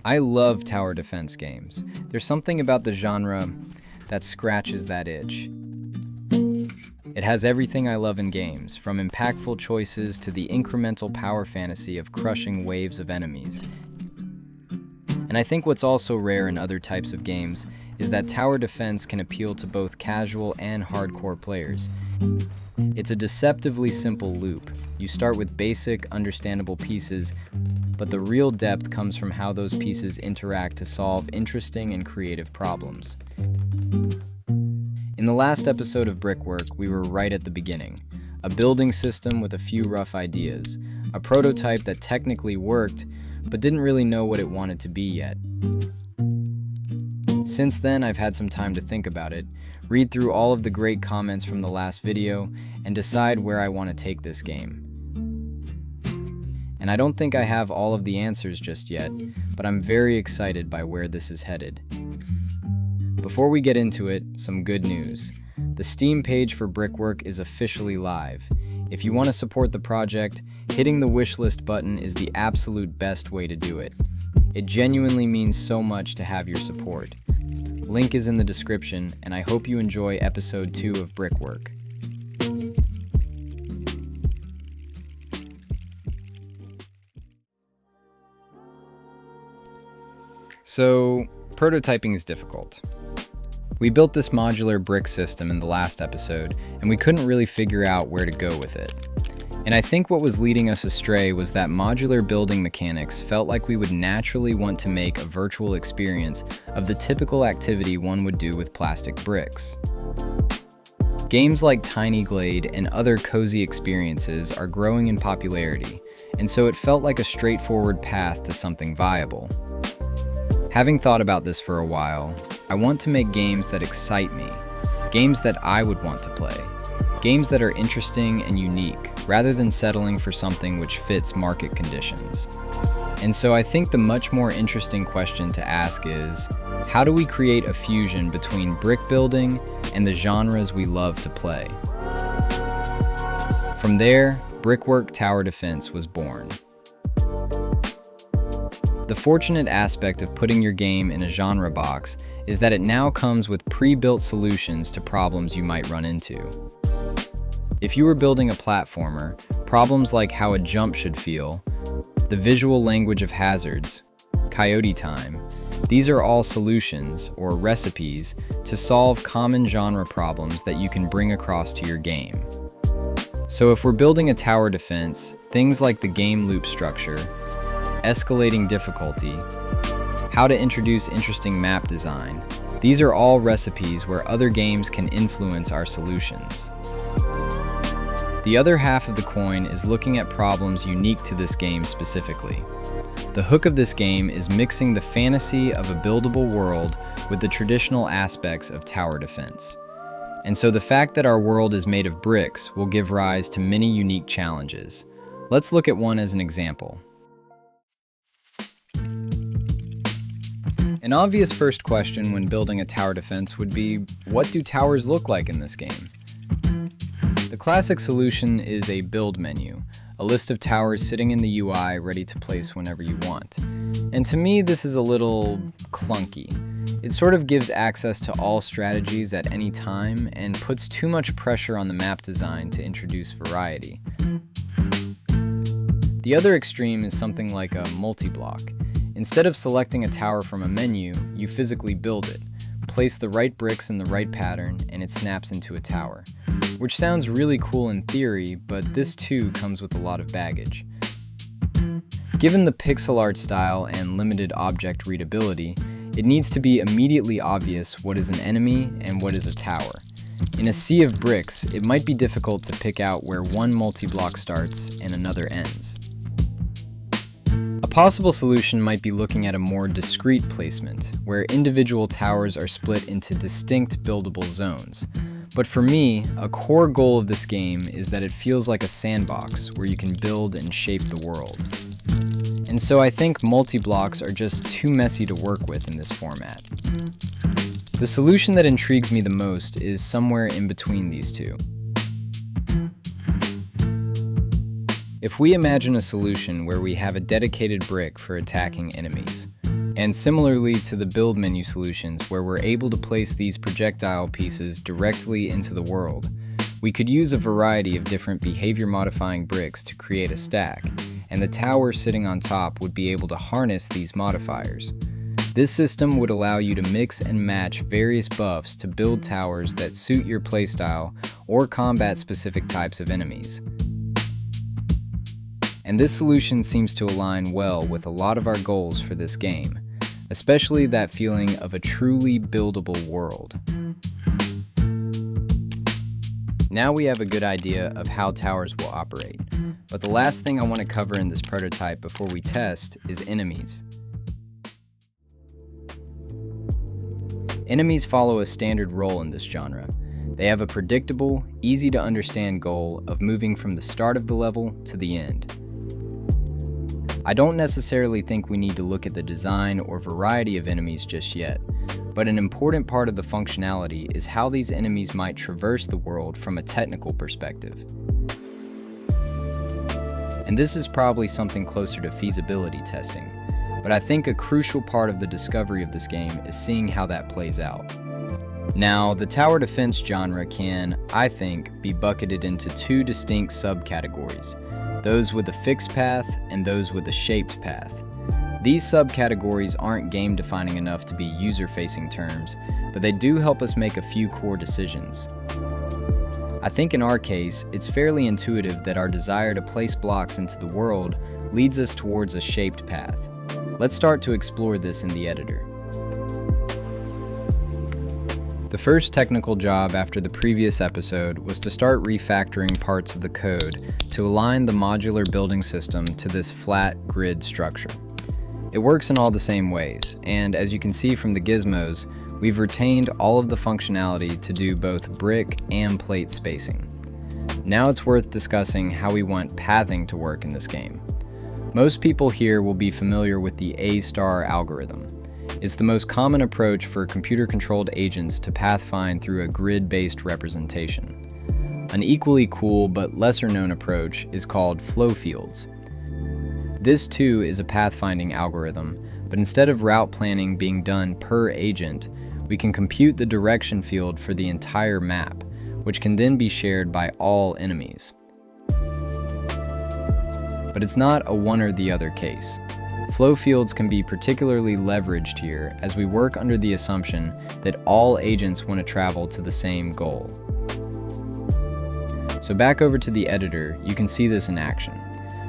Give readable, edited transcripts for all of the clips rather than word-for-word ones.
I love tower defense games. There's something about the genre that scratches that itch. It has everything I love in games, from impactful choices to the incremental power fantasy of crushing waves of enemies. And I think what's also rare in other types of games is that tower defense can appeal to both casual and hardcore players. It's a deceptively simple loop. You start with basic, understandable pieces, but the real depth comes from how those pieces interact to solve interesting and creative problems. In the last episode of Brickwork, we were right at the beginning. A building system with a few rough ideas. A prototype that technically worked, but didn't really know what it wanted to be yet. Since then, I've had some time to think about it, read through all of the great comments from the last video, and decide where I want to take this game. And I don't think I have all of the answers just yet, but I'm very excited by where this is headed. Before we get into it, some good news. The Steam page for Brickwork is officially live. If you want to support the project, hitting the wishlist button is the absolute best way to do it. It genuinely means so much to have your support. Link is in the description, and I hope you enjoy episode 2 of Brickwork. So, prototyping is difficult. We built this modular brick system in the last episode, and we couldn't really figure out where to go with it. And I think what was leading us astray was that modular building mechanics felt like we would naturally want to make a virtual experience of the typical activity one would do with plastic bricks. Games like Tiny Glade and other cozy experiences are growing in popularity, and so it felt like a straightforward path to something viable. Having thought about this for a while, I want to make games that excite me, games that I would want to play, games that are interesting and unique, rather than settling for something which fits market conditions. And so I think the much more interesting question to ask is, how do we create a fusion between brick building and the genres we love to play? From there, Brickwork Tower Defense was born. The fortunate aspect of putting your game in a genre box is that it now comes with pre-built solutions to problems you might run into. If you were building a platformer, problems like how a jump should feel, the visual language of hazards, coyote time, these are all solutions, or recipes, to solve common genre problems that you can bring across to your game. So if we're building a tower defense, things like the game loop structure, escalating difficulty, how to introduce interesting map design, these are all recipes where other games can influence our solutions. The other half of the coin is looking at problems unique to this game specifically. The hook of this game is mixing the fantasy of a buildable world with the traditional aspects of tower defense. And so the fact that our world is made of bricks will give rise to many unique challenges. Let's look at one as an example. An obvious first question when building a tower defense would be, what do towers look like in this game? The classic solution is a build menu, a list of towers sitting in the UI ready to place whenever you want. And to me, this is a little clunky. It sort of gives access to all strategies at any time and puts too much pressure on the map design to introduce variety. The other extreme is something like a multi-block. Instead of selecting a tower from a menu, you physically build it, place the right bricks in the right pattern, and it snaps into a tower. Which sounds really cool in theory, but this too comes with a lot of baggage. Given the pixel art style and limited object readability, it needs to be immediately obvious what is an enemy and what is a tower. In a sea of bricks, it might be difficult to pick out where one multi-block starts and another ends. A possible solution might be looking at a more discrete placement, where individual towers are split into distinct buildable zones. But for me, a core goal of this game is that it feels like a sandbox where you can build and shape the world. And so I think multi-blocks are just too messy to work with in this format. The solution that intrigues me the most is somewhere in between these two. If we imagine a solution where we have a dedicated brick for attacking enemies, and similarly to the build menu solutions where we're able to place these projectile pieces directly into the world, we could use a variety of different behavior modifying bricks to create a stack, and the tower sitting on top would be able to harness these modifiers. This system would allow you to mix and match various buffs to build towers that suit your playstyle or combat specific types of enemies. And this solution seems to align well with a lot of our goals for this game, especially that feeling of a truly buildable world. Now we have a good idea of how towers will operate, but the last thing I want to cover in this prototype before we test is enemies. Enemies follow a standard role in this genre. They have a predictable, easy to understand goal of moving from the start of the level to the end. I don't necessarily think we need to look at the design or variety of enemies just yet, but an important part of the functionality is how these enemies might traverse the world from a technical perspective. And this is probably something closer to feasibility testing, but I think a crucial part of the discovery of this game is seeing how that plays out. Now, the tower defense genre can, I think, be bucketed into two distinct subcategories, those with a fixed path and those with a shaped path. These subcategories aren't game-defining enough to be user-facing terms, but they do help us make a few core decisions. I think in our case, it's fairly intuitive that our desire to place blocks into the world leads us towards a shaped path. Let's start to explore this in the editor. The first technical job after the previous episode was to start refactoring parts of the code to align the modular building system to this flat grid structure. It works in all the same ways, and as you can see from the gizmos, we've retained all of the functionality to do both brick and plate spacing. Now it's worth discussing how we want pathing to work in this game. Most people here will be familiar with the A-star algorithm. It's the most common approach for computer-controlled agents to pathfind through a grid-based representation. An equally cool but lesser-known approach is called flow fields. This too is a pathfinding algorithm, but instead of route planning being done per agent, we can compute the direction field for the entire map, which can then be shared by all enemies. But it's not a one or the other case. Flow fields can be particularly leveraged here as we work under the assumption that all agents want to travel to the same goal. So back over to the editor, you can see this in action.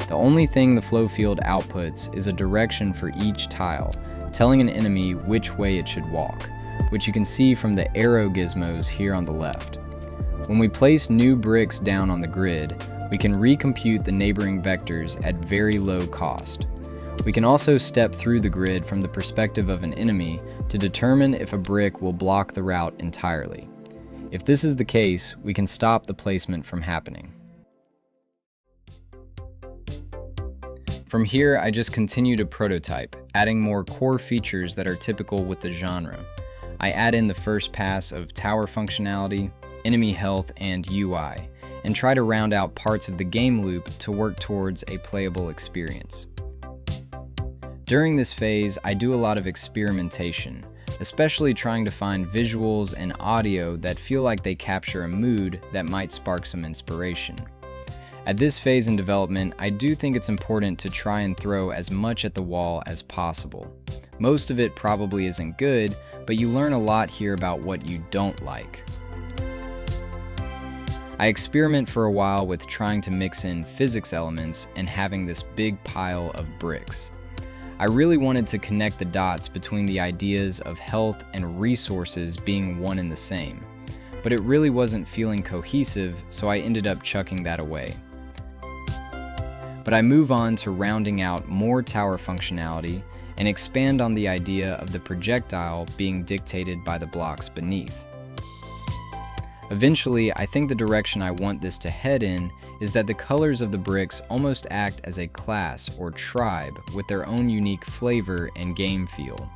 The only thing the flow field outputs is a direction for each tile, telling an enemy which way it should walk, which you can see from the arrow gizmos here on the left. When we place new bricks down on the grid, we can recompute the neighboring vectors at very low cost. We can also step through the grid from the perspective of an enemy to determine if a brick will block the route entirely. If this is the case, we can stop the placement from happening. From here, I just continue to prototype, adding more core features that are typical with the genre. I add in the first pass of tower functionality, enemy health, and UI, and try to round out parts of the game loop to work towards a playable experience. During this phase, I do a lot of experimentation, especially trying to find visuals and audio that feel like they capture a mood that might spark some inspiration. At this phase in development, I do think it's important to try and throw as much at the wall as possible. Most of it probably isn't good, but you learn a lot here about what you don't like. I experiment for a while with trying to mix in physics elements and having this big pile of bricks. I really wanted to connect the dots between the ideas of health and resources being one and the same, but it really wasn't feeling cohesive, so I ended up chucking that away. But I move on to rounding out more tower functionality and expand on the idea of the projectile being dictated by the blocks beneath. Eventually, I think the direction I want this to head in is that the colors of the bricks almost act as a class or tribe with their own unique flavor and game feel.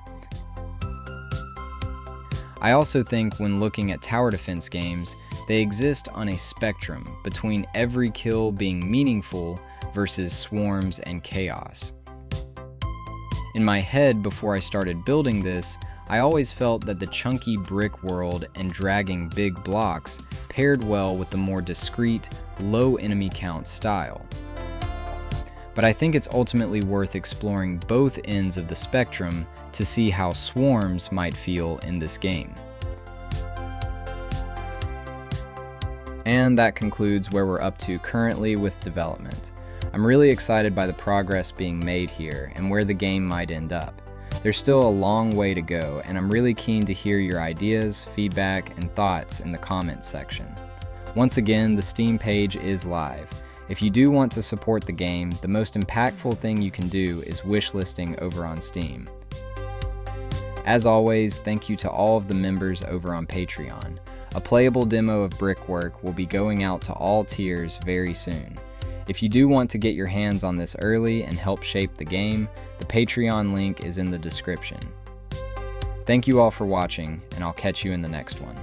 I also think when looking at tower defense games, they exist on a spectrum between every kill being meaningful versus swarms and chaos. In my head, before I started building this, I always felt that the chunky brick world and dragging big blocks paired well with the more discreet, low enemy count style. But I think it's ultimately worth exploring both ends of the spectrum to see how swarms might feel in this game. And that concludes where we're up to currently with development. I'm really excited by the progress being made here and where the game might end up. There's still a long way to go, and I'm really keen to hear your ideas, feedback, and thoughts in the comments section. Once again, the Steam page is live. If you do want to support the game, the most impactful thing you can do is wishlisting over on Steam. As always, thank you to all of the members over on Patreon. A playable demo of Brickwork will be going out to all tiers very soon. If you do want to get your hands on this early and help shape the game, the Patreon link is in the description. Thank you all for watching, and I'll catch you in the next one.